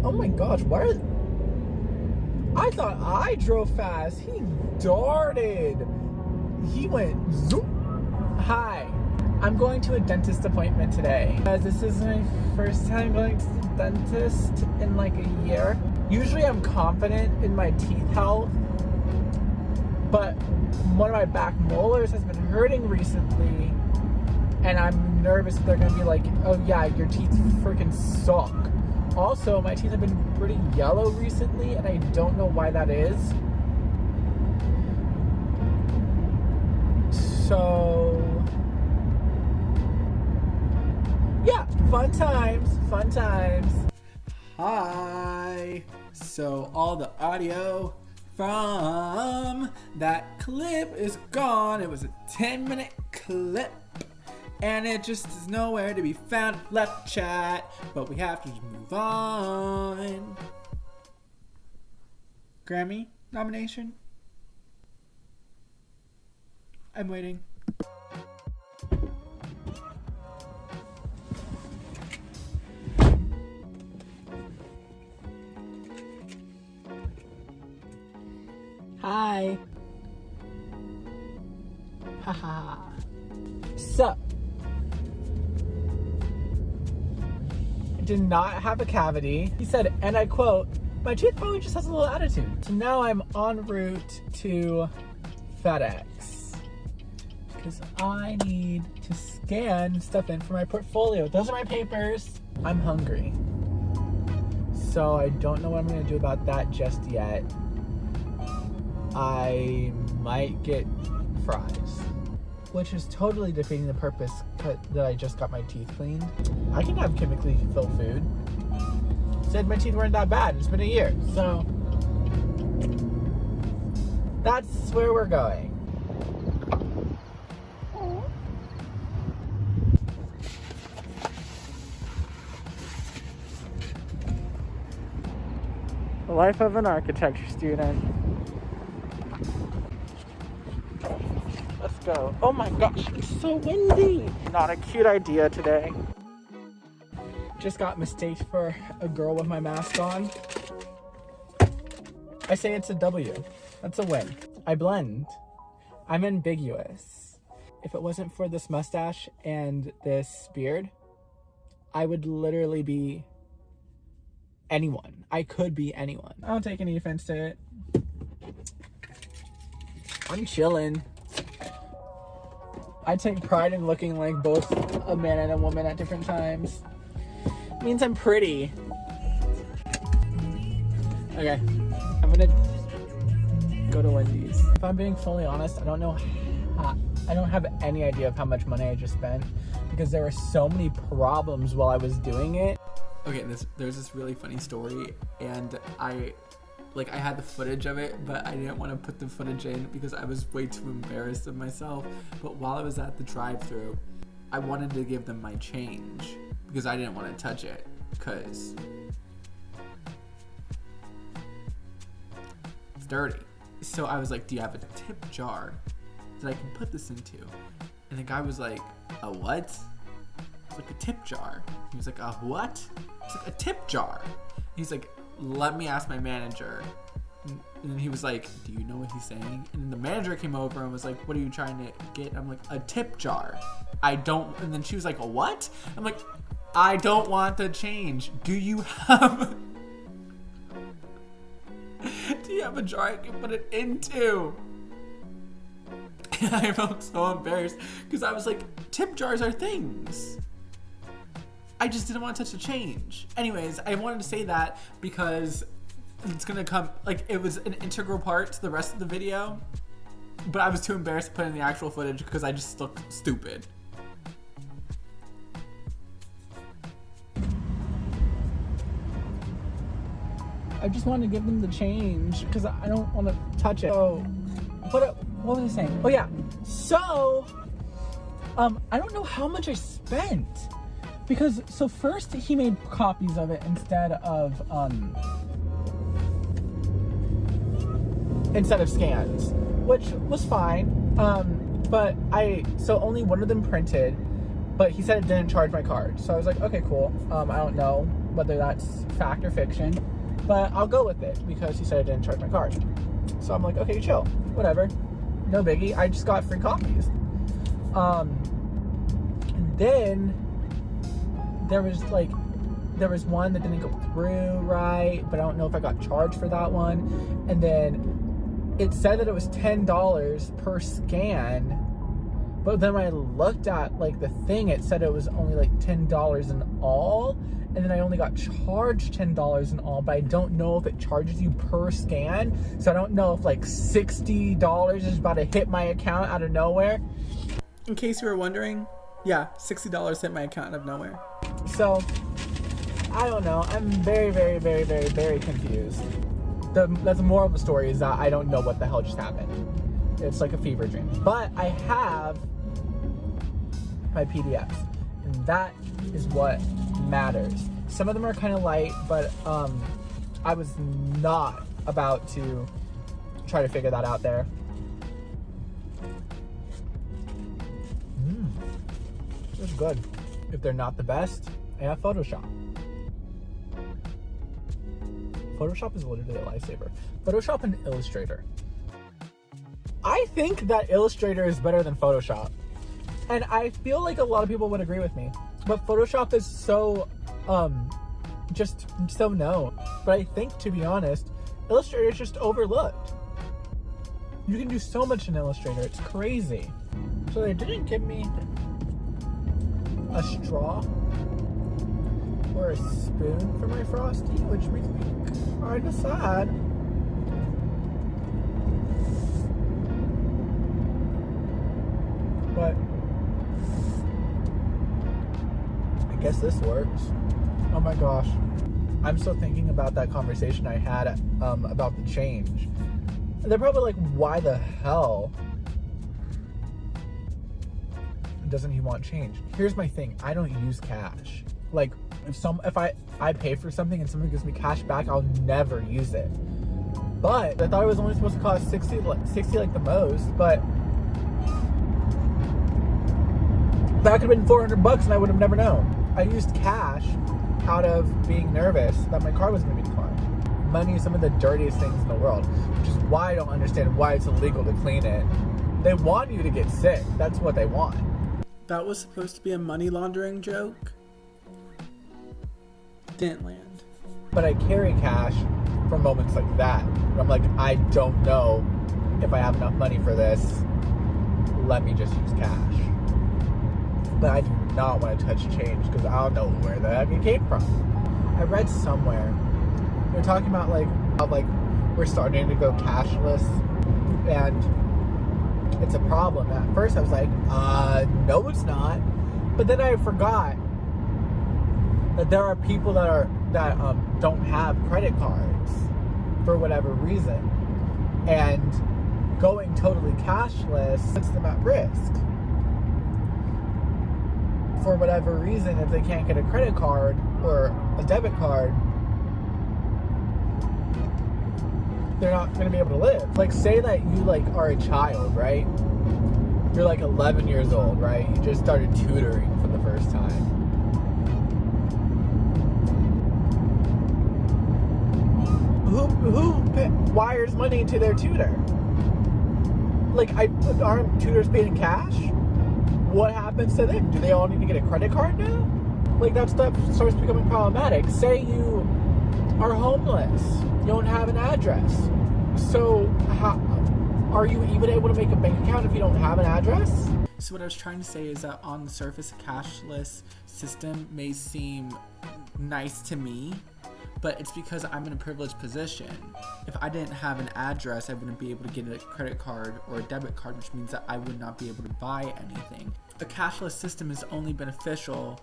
Oh my gosh, I thought I drove fast. He darted. He went zoom. Hi. I'm going to a dentist appointment today. This is my first time going to the dentist in like a year. Usually I'm confident in my teeth health, but one of my back molars has been hurting recently, and I'm nervous that they're gonna be like, oh yeah, your teeth freaking suck. Also, my teeth have been pretty yellow recently, and I don't know why that is. So, yeah, fun times. Hi. So, all the audio from that clip is gone. It was a 10-minute clip, and it just is nowhere to be found. Left chat, but we have to move on. Grammy nomination? I'm waiting. Hi. Haha. So, I did not have a cavity. He said, and I quote, my tooth probably just has a little attitude. So now I'm en route to FedEx because I need to scan stuff in for my portfolio. Those are my papers. I'm hungry. So I don't know what I'm going to do about that just yet. I might get fries, which is totally defeating the purpose that I just got my teeth cleaned. I can have chemically filled food. Said my teeth weren't that bad. It's been a year, so that's where we're going. The life of an architecture student. Let's go. Oh my gosh, it's so windy. Not a cute idea today. Just got mistaked for a girl with my mask on. I say it's a W. That's a win. I blend. I'm ambiguous. If it wasn't for this mustache and this beard, I would literally be anyone. I could be anyone. I don't take any offense to it. I'm chilling. I take pride in looking like both a man and a woman at different times. It means I'm pretty. Okay, I'm gonna go to Wendy's. If I'm being fully honest, I don't have any idea of how much money I just spent because there were so many problems while I was doing it. Okay, there's this really funny story, and I had the footage of it, but I didn't want to put the footage in because I was way too embarrassed of myself. But while I was at the drive-thru, I wanted to give them my change because I didn't want to touch it because it's dirty. So I was like, do you have a tip jar that I can put this into? And the guy was like, a what? It's like a tip jar. He was like, a what? It's like a tip jar. He's like, let me ask my manager. And then he was like, do you know what he's saying? And then the manager came over and was like, what are you trying to get? I'm like, a tip jar. And then she was like, a what? I'm like, I don't want the change. Do you have a jar I can put it into? And I felt so embarrassed because I was like, tip jars are things. I just didn't want to touch the change. Anyways, I wanted to say that because it's gonna come, like, it was an integral part to the rest of the video, but I was too embarrassed to put in the actual footage because I just look stupid. I just wanted to give them the change because I don't want to touch it. So, what was I saying? Oh yeah, so, I don't know how much I spent. Because, so first he made copies of it instead of scans, which was fine. So only one of them printed, but he said it didn't charge my card. So I was like, okay, cool. I don't know whether that's fact or fiction, but I'll go with it because he said I didn't charge my card. So I'm like, okay, chill, whatever, no biggie. I just got free coffees. And then there was one that didn't go through right, but I don't know if I got charged for that one. And then it said that it was $10 per scan, but then when I looked at like the thing, it said it was only like $10 in all, and then I only got charged $10 in all, but I don't know if it charges you per scan, so I don't know if like $60 is about to hit my account out of nowhere. In case you were wondering, yeah, $60 hit my account out of nowhere. So I don't know. I'm very, very, very, very, very confused. That's the moral of the story, is that I don't know what the hell just happened. It's like a fever dream. But I have my PDFs, and that is what matters. Some of them are kind of light, but I was not about to try to figure that out there. It's good. If they're not the best, I have Photoshop. Photoshop is literally a lifesaver. Photoshop and Illustrator. I think that Illustrator is better than Photoshop. And I feel like a lot of people would agree with me. But Photoshop is so, just so known. But I think, to be honest, Illustrator is just overlooked. You can do so much in Illustrator. It's crazy. So they didn't give me a straw or a spoon for my Frosty, which makes me kind of sad. But I guess this works. Oh my gosh. I'm still thinking about that conversation I had about the change. They're probably like, why the hell doesn't he want change? Here's my thing. I don't use cash. Like, if I pay for something and someone gives me cash back, I'll never use it. But I thought it was only supposed to cost 60 like the most, but that could have been $400 and I would have never known. I used cash out of being nervous that my car was going to be declined. Money is some of the dirtiest things in the world, which is why I don't understand why it's illegal to clean it. They want you to get sick. That's what they want. That was supposed to be a money laundering joke. Didn't land. But I carry cash for moments like that. Where I'm like, I don't know if I have enough money for this. Let me just use cash. But I do not want to touch change because I don't know where the heck it came from. I read somewhere they're talking about how we're starting to go cashless and it's a problem. At first I was like, no it's not. But then I forgot that there are people that don't have credit cards for whatever reason, and going totally cashless puts them at risk. For whatever reason, if they can't get a credit card or a debit card, they're not going to be able to live. Like, say that you are a child, right? You're 11 years old, right? You just started tutoring for the first time. Who wires money to their tutor? Aren't tutors paid in cash? What happens to them? Do they all need to get a credit card now? That stuff starts becoming problematic. Say you are homeless. You don't have an address. So how are you even able to make a bank account if you don't have an address? So what I was trying to say is that on the surface, a cashless system may seem nice to me, but it's because I'm in a privileged position. If I didn't have an address, I wouldn't be able to get a credit card or a debit card, which means that I would not be able to buy anything. The cashless system is only beneficial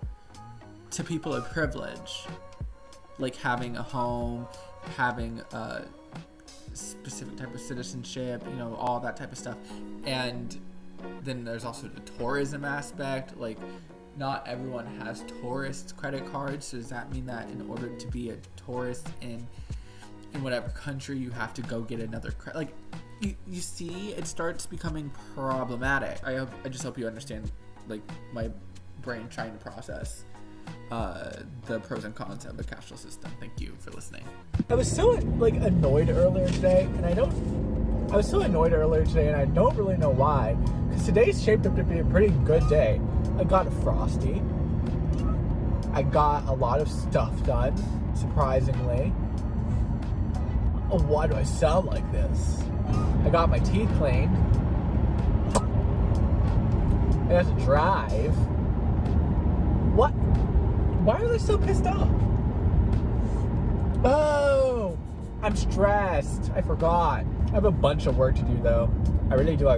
to people of privilege, like having a home, having a specific type of citizenship, all that type of stuff. And then there's also the tourism aspect. Not everyone has tourist credit cards, so does that mean that in order to be a tourist in whatever country, you have to go get another credit? You see, it starts becoming problematic. I just hope you understand, my brain trying to process the pros and cons of the cashless system. Thank you for listening. I was so annoyed earlier today, and I don't really know why. Because today's shaped up to be a pretty good day. I got a Frosty. I got a lot of stuff done, surprisingly. Oh, why do I sound like this? I got my teeth cleaned. I got to drive. What? Why are they so pissed off? Oh, I'm stressed. I forgot. I have a bunch of work to do, though. I really do.